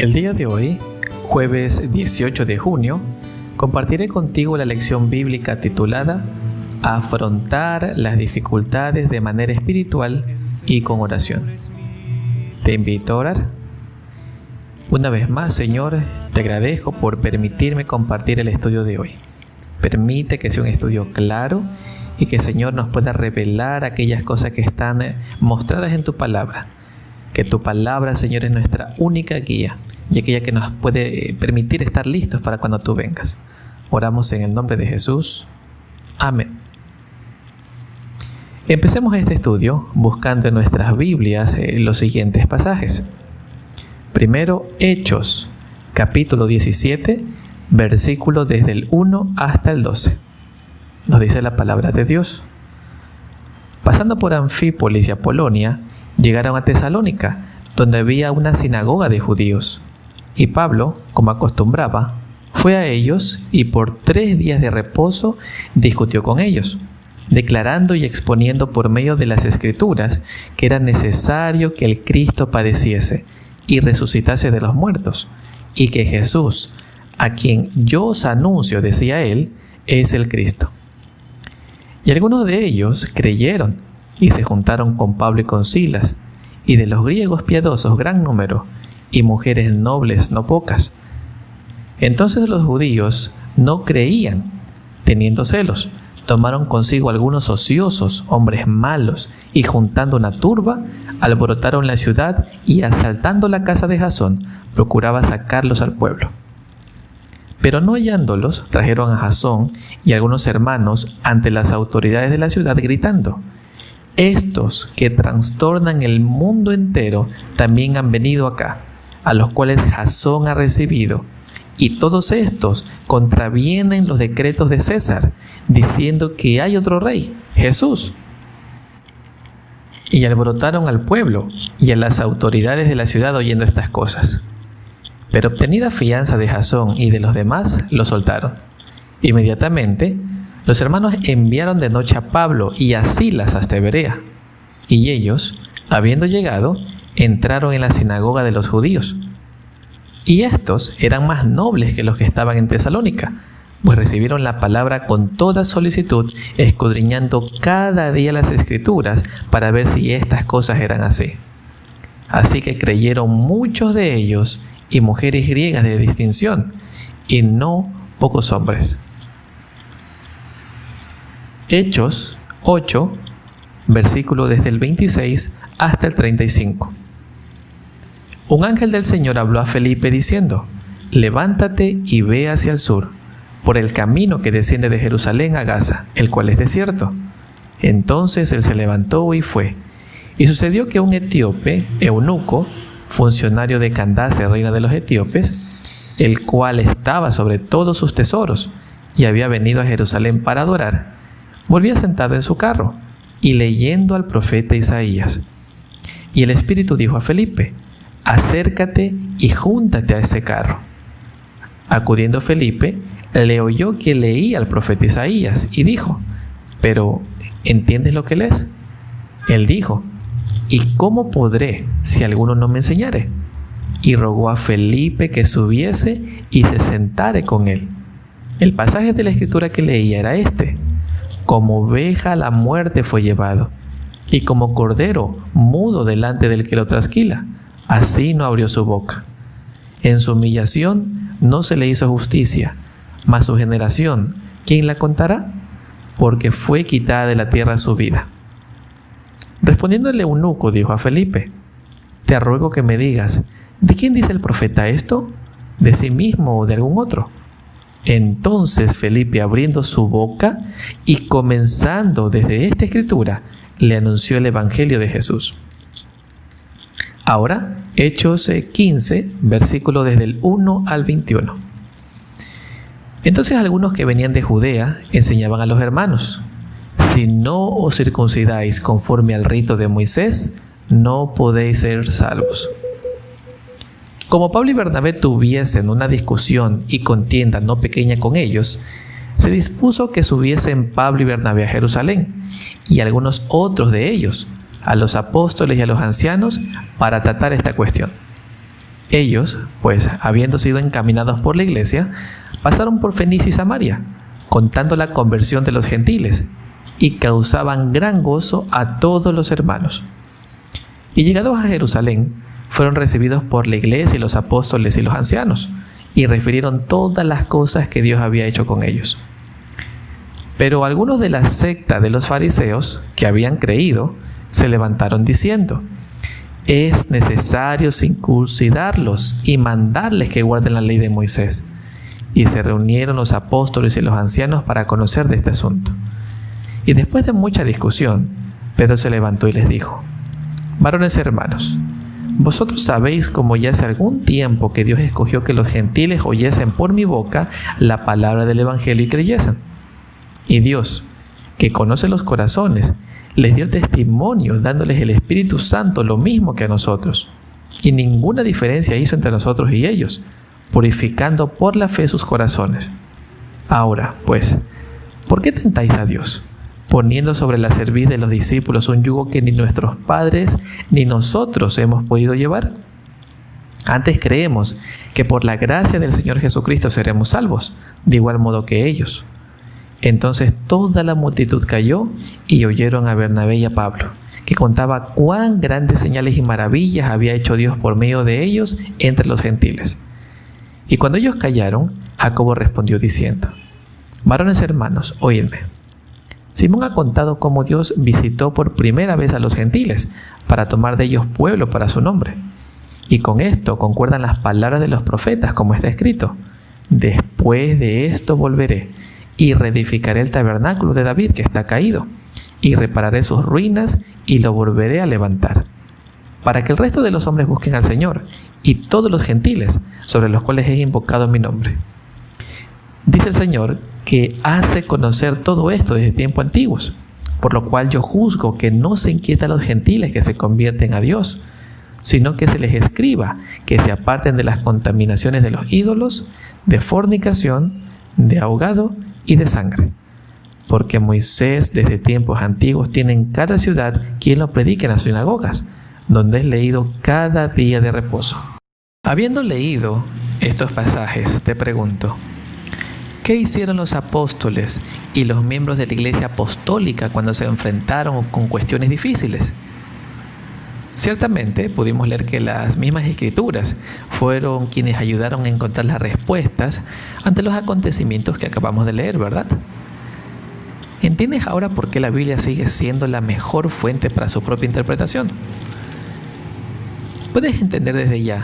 El día de hoy, jueves 18 de junio, compartiré contigo la lección bíblica titulada Afrontar las dificultades de manera espiritual y con oración. Te invito a orar. Una vez más, Señor, te agradezco por permitirme compartir el estudio de hoy. Permite que sea un estudio claro y que, Señor, nos pueda revelar aquellas cosas que están mostradas en tu palabra. Que tu palabra, Señor, es nuestra única guía y aquella que nos puede permitir estar listos para cuando tú vengas. Oramos en el nombre de Jesús. Amén. Empecemos este estudio buscando en nuestras Biblias los siguientes pasajes. Primero, Hechos, capítulo 17, versículo desde el 1 hasta el 12. Nos dice la palabra de Dios. Pasando por Anfípolis y Apolonia, llegaron a Tesalónica, donde había una sinagoga de judíos. Y Pablo, como acostumbraba, fue a ellos y por 3 días de reposo discutió con ellos, declarando y exponiendo por medio de las Escrituras que era necesario que el Cristo padeciese y resucitase de los muertos, y que Jesús, a quien yo os anuncio, decía él, es el Cristo. Y algunos de ellos creyeron y se juntaron con Pablo y con Silas, y de los griegos piadosos gran número, y mujeres nobles no pocas. Entonces los judíos no creían, teniendo celos, tomaron consigo algunos ociosos, hombres malos, y juntando una turba, alborotaron la ciudad y asaltando la casa de Jasón, procuraba sacarlos al pueblo. Pero no hallándolos, trajeron a Jasón y algunos hermanos ante las autoridades de la ciudad gritando: estos que trastornan el mundo entero también han venido acá, a los cuales Jasón ha recibido, y todos estos contravienen los decretos de César, diciendo que hay otro rey, Jesús. Y alborotaron al pueblo y a las autoridades de la ciudad oyendo estas cosas. Pero obtenida fianza de Jasón y de los demás, lo soltaron. Inmediatamente, los hermanos enviaron de noche a Pablo y a Silas hasta Berea. Y ellos, habiendo llegado, entraron en la sinagoga de los judíos. Y estos eran más nobles que los que estaban en Tesalónica, pues recibieron la palabra con toda solicitud, escudriñando cada día las Escrituras para ver si estas cosas eran así. Así que creyeron muchos de ellos y mujeres griegas de distinción, y no pocos hombres. Hechos 8, versículo desde el 26 hasta el 35. Un ángel del Señor habló a Felipe diciendo: levántate y ve hacia el sur, por el camino que desciende de Jerusalén a Gaza, el cual es desierto. Entonces él se levantó y fue. Y sucedió que un etíope, eunuco, funcionario de Candace, reina de los etíopes, el cual estaba sobre todos sus tesoros y había venido a Jerusalén para adorar, volvía sentado en su carro y leyendo al profeta Isaías. Y el Espíritu dijo a Felipe: acércate y júntate a ese carro. Acudiendo Felipe, le oyó que leía al profeta Isaías y dijo: ¿pero entiendes lo que lees? Él dijo: ¿y cómo podré si alguno no me enseñare? Y rogó a Felipe que subiese y se sentare con él. El pasaje de la Escritura que leía era este: como oveja a la muerte fue llevado, y como cordero mudo delante del que lo trasquila, así no abrió su boca. En su humillación no se le hizo justicia, mas su generación, ¿quién la contará? Porque fue quitada de la tierra su vida. Respondiendo el eunuco, dijo a Felipe: te ruego que me digas, ¿de quién dice el profeta esto? ¿De sí mismo o de algún otro? Entonces Felipe, abriendo su boca y comenzando desde esta escritura, le anunció el evangelio de Jesús. Ahora, Hechos 15, versículo desde el 1 al 21. Entonces algunos que venían de Judea enseñaban a los hermanos: si no os circuncidáis conforme al rito de Moisés, no podéis ser salvos. Como Pablo y Bernabé tuviesen una discusión y contienda no pequeña con ellos, se dispuso que subiesen Pablo y Bernabé a Jerusalén, y algunos otros de ellos, a los apóstoles y a los ancianos, para tratar esta cuestión. Ellos, pues, habiendo sido encaminados por la iglesia, pasaron por Fenicia y Samaria, contando la conversión de los gentiles, y causaban gran gozo a todos los hermanos. Y llegados a Jerusalén, fueron recibidos por la iglesia y los apóstoles y los ancianos, y refirieron todas las cosas que Dios había hecho con ellos. Pero algunos de la secta de los fariseos, que habían creído, se levantaron diciendo: es necesario circuncidarlos y mandarles que guarden la ley de Moisés. Y se reunieron los apóstoles y los ancianos para conocer de este asunto. Y después de mucha discusión, Pedro se levantó y les dijo: varones hermanos, vosotros sabéis como ya hace algún tiempo que Dios escogió que los gentiles oyesen por mi boca la palabra del evangelio y creyesen. Y Dios, que conoce los corazones, les dio testimonio dándoles el Espíritu Santo lo mismo que a nosotros. Y ninguna diferencia hizo entre nosotros y ellos, purificando por la fe sus corazones. Ahora, pues, ¿por qué tentáis a Dios, poniendo sobre la cerviz de los discípulos un yugo que ni nuestros padres ni nosotros hemos podido llevar? Antes creemos que por la gracia del Señor Jesucristo seremos salvos, de igual modo que ellos. Entonces toda la multitud cayó y oyeron a Bernabé y a Pablo, que contaba cuán grandes señales y maravillas había hecho Dios por medio de ellos entre los gentiles. Y cuando ellos callaron, Jacobo respondió diciendo: varones hermanos, oídme. Simón ha contado cómo Dios visitó por primera vez a los gentiles para tomar de ellos pueblo para su nombre. Y con esto concuerdan las palabras de los profetas, como está escrito: después de esto volveré y reedificaré el tabernáculo de David que está caído, y repararé sus ruinas y lo volveré a levantar, para que el resto de los hombres busquen al Señor y todos los gentiles sobre los cuales he invocado mi nombre. Dice el Señor que hace conocer todo esto desde tiempos antiguos, por lo cual yo juzgo que no se inquieta a los gentiles que se convierten a Dios, sino que se les escriba que se aparten de las contaminaciones de los ídolos, de fornicación, de ahogado y de sangre. Porque Moisés desde tiempos antiguos tiene en cada ciudad quien lo predique en las sinagogas, donde es leído cada día de reposo. Habiendo leído estos pasajes, te pregunto: ¿qué hicieron los apóstoles y los miembros de la iglesia apostólica cuando se enfrentaron con cuestiones difíciles? Ciertamente pudimos leer que las mismas escrituras fueron quienes ayudaron a encontrar las respuestas ante los acontecimientos que acabamos de leer, ¿verdad? ¿Entiendes ahora por qué la Biblia sigue siendo la mejor fuente para su propia interpretación? Puedes entender desde ya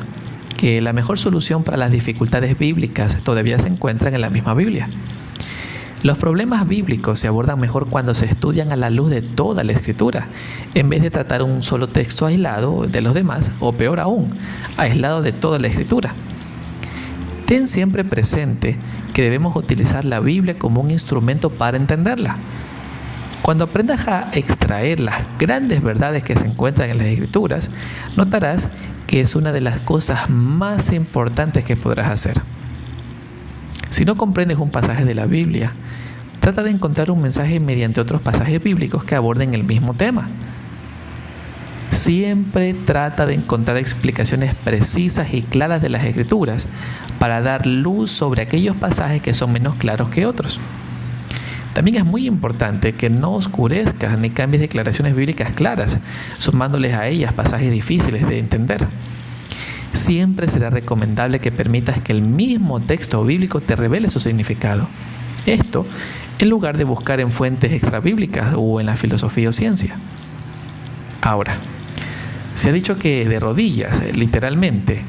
que la mejor solución para las dificultades bíblicas todavía se encuentran en la misma Biblia. Los problemas bíblicos se abordan mejor cuando se estudian a la luz de toda la Escritura, en vez de tratar un solo texto aislado de los demás, o peor aún, aislado de toda la Escritura. Ten siempre presente que debemos utilizar la Biblia como un instrumento para entenderla. Cuando aprendas a extraer las grandes verdades que se encuentran en las Escrituras, notarás que es una de las cosas más importantes que podrás hacer. Si no comprendes un pasaje de la Biblia, trata de encontrar un mensaje mediante otros pasajes bíblicos que aborden el mismo tema. Siempre trata de encontrar explicaciones precisas y claras de las Escrituras para dar luz sobre aquellos pasajes que son menos claros que otros. También es muy importante que no oscurezcas ni cambies declaraciones bíblicas claras, sumándoles a ellas pasajes difíciles de entender. Siempre será recomendable que permitas que el mismo texto bíblico te revele su significado. Esto en lugar de buscar en fuentes extrabíblicas o en la filosofía o ciencia. Ahora, se ha dicho que de rodillas, literalmente,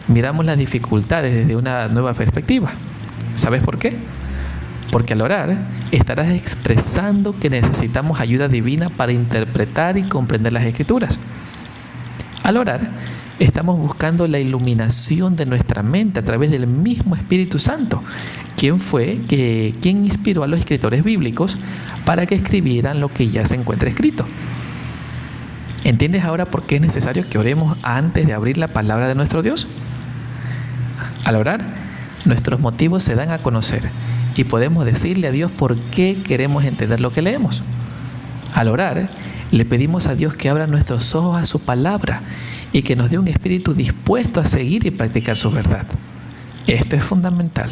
miramos las dificultades desde una nueva perspectiva. ¿Sabes por qué? Porque al orar estarás expresando que necesitamos ayuda divina para interpretar y comprender las Escrituras. Al orar, estamos buscando la iluminación de nuestra mente a través del mismo Espíritu Santo, quien inspiró a los escritores bíblicos para que escribieran lo que ya se encuentra escrito. ¿Entiendes ahora por qué es necesario que oremos antes de abrir la palabra de nuestro Dios? Al orar, nuestros motivos se dan a conocer y podemos decirle a Dios por qué queremos entender lo que leemos. Al orar, le pedimos a Dios que abra nuestros ojos a su palabra y que nos dé un espíritu dispuesto a seguir y practicar su verdad. Esto es fundamental.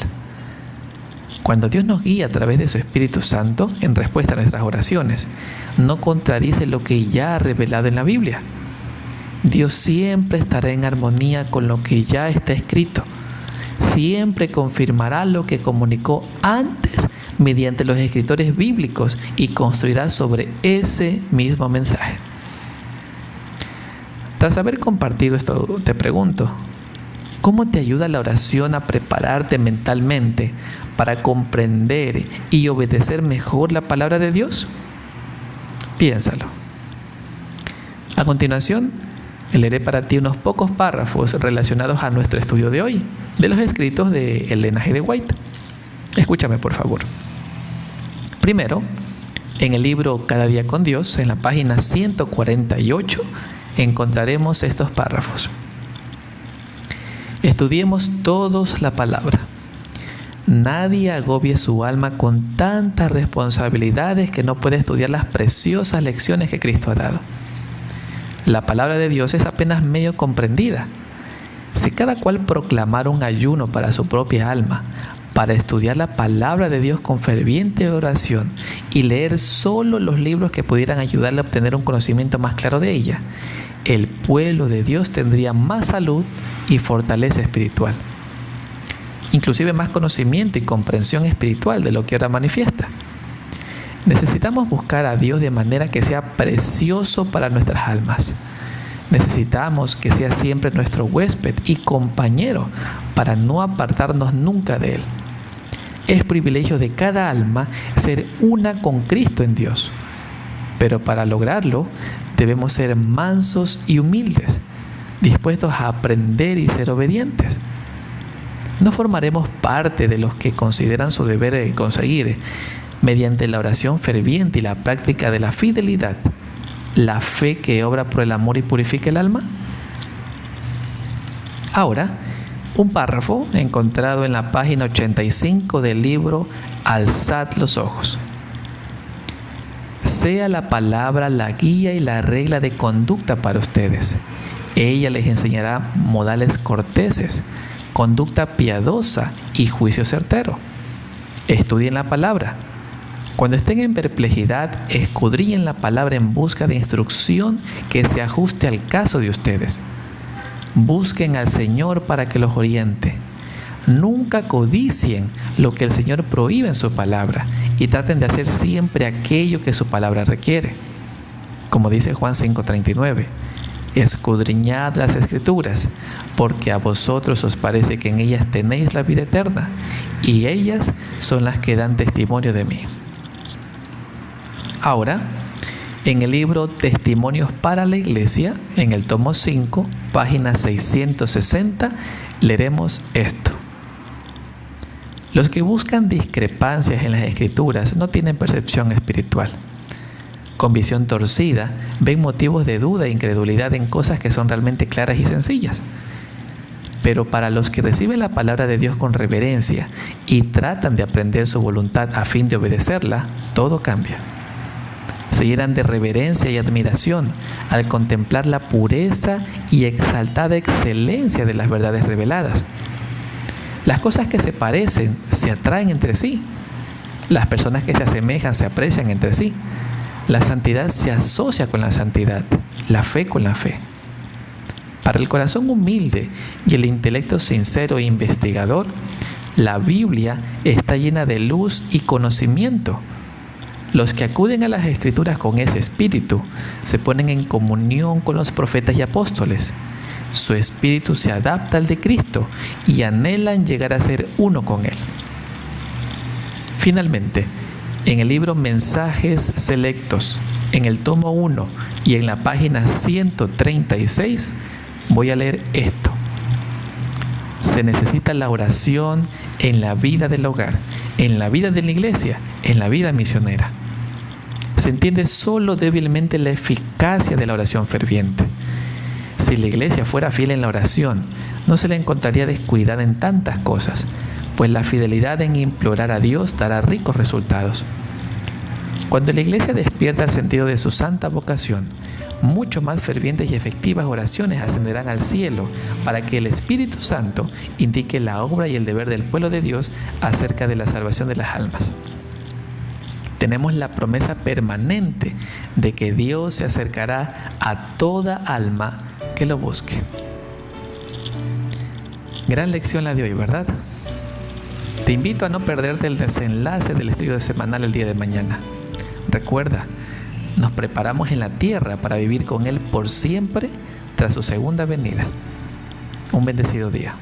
Cuando Dios nos guía a través de su Espíritu Santo en respuesta a nuestras oraciones, no contradice lo que ya ha revelado en la Biblia. Dios siempre estará en armonía con lo que ya está escrito. Siempre confirmará lo que comunicó antes mediante los escritores bíblicos y construirá sobre ese mismo mensaje. Tras haber compartido esto, te pregunto, ¿cómo te ayuda la oración a prepararte mentalmente para comprender y obedecer mejor la palabra de Dios? Piénsalo. A continuación, leeré para ti unos pocos párrafos relacionados a nuestro estudio de hoy, de los escritos de Ellen G. de White. Escúchame, por favor. Primero, en el libro Cada día con Dios, en la página 148, encontraremos estos párrafos. Estudiemos todos la palabra. Nadie agobie su alma con tantas responsabilidades que no puede estudiar las preciosas lecciones que Cristo ha dado. La palabra de Dios es apenas medio comprendida. Si cada cual proclamara un ayuno para su propia alma, para estudiar la palabra de Dios con ferviente oración y leer solo los libros que pudieran ayudarle a obtener un conocimiento más claro de ella, el pueblo de Dios tendría más salud y fortaleza espiritual. Inclusive más conocimiento y comprensión espiritual de lo que ahora manifiesta. Necesitamos buscar a Dios de manera que sea precioso para nuestras almas. Necesitamos que sea siempre nuestro huésped y compañero para no apartarnos nunca de Él. Es privilegio de cada alma ser una con Cristo en Dios. Pero para lograrlo debemos ser mansos y humildes, dispuestos a aprender y ser obedientes. No formaremos parte de los que consideran su deber conseguir, mediante la oración ferviente y la práctica de la fidelidad, la fe que obra por el amor y purifica el alma. Ahora, un párrafo encontrado en la página 85 del libro Alzad los ojos. Sea la palabra la guía y la regla de conducta para ustedes. Ella les enseñará modales corteses, conducta piadosa y juicio certero. Estudien la palabra. Cuando estén en perplejidad, escudriñen la palabra en busca de instrucción que se ajuste al caso de ustedes. Busquen al Señor para que los oriente. Nunca codicien lo que el Señor prohíbe en su palabra y traten de hacer siempre aquello que su palabra requiere. Como dice Juan 5:39, escudriñad las Escrituras, porque a vosotros os parece que en ellas tenéis la vida eterna, y ellas son las que dan testimonio de mí. Ahora, en el libro Testimonios para la Iglesia, en el tomo 5, página 660, leeremos esto. Los que buscan discrepancias en las Escrituras no tienen percepción espiritual. Con visión torcida, ven motivos de duda e incredulidad en cosas que son realmente claras y sencillas. Pero para los que reciben la palabra de Dios con reverencia y tratan de aprender su voluntad a fin de obedecerla, todo cambia. Se llenan de reverencia y admiración al contemplar la pureza y exaltada excelencia de las verdades reveladas. Las cosas que se parecen se atraen entre sí. Las personas que se asemejan se aprecian entre sí. La santidad se asocia con la santidad, la fe con la fe. Para el corazón humilde y el intelecto sincero e investigador, la Biblia está llena de luz y conocimiento. Los que acuden a las Escrituras con ese espíritu se ponen en comunión con los profetas y apóstoles. Su espíritu se adapta al de Cristo y anhelan llegar a ser uno con Él. Finalmente, en el libro Mensajes Selectos, en el tomo 1 y en la página 136, voy a leer esto. Se necesita la oración en la vida del hogar, en la vida de la iglesia, en la vida misionera. Se entiende solo débilmente la eficacia de la oración ferviente. Si la iglesia fuera fiel en la oración, no se le encontraría descuidada en tantas cosas, pues la fidelidad en implorar a Dios dará ricos resultados. Cuando la iglesia despierta el sentido de su santa vocación, mucho más fervientes y efectivas oraciones ascenderán al cielo para que el Espíritu Santo indique la obra y el deber del pueblo de Dios acerca de la salvación de las almas. Tenemos la promesa permanente de que Dios se acercará a toda alma que lo busque. Gran lección la de hoy, ¿verdad? Te invito a no perderte el desenlace del estudio semanal el día de mañana. Recuerda, nos preparamos en la tierra para vivir con Él por siempre tras su segunda venida. Un bendecido día.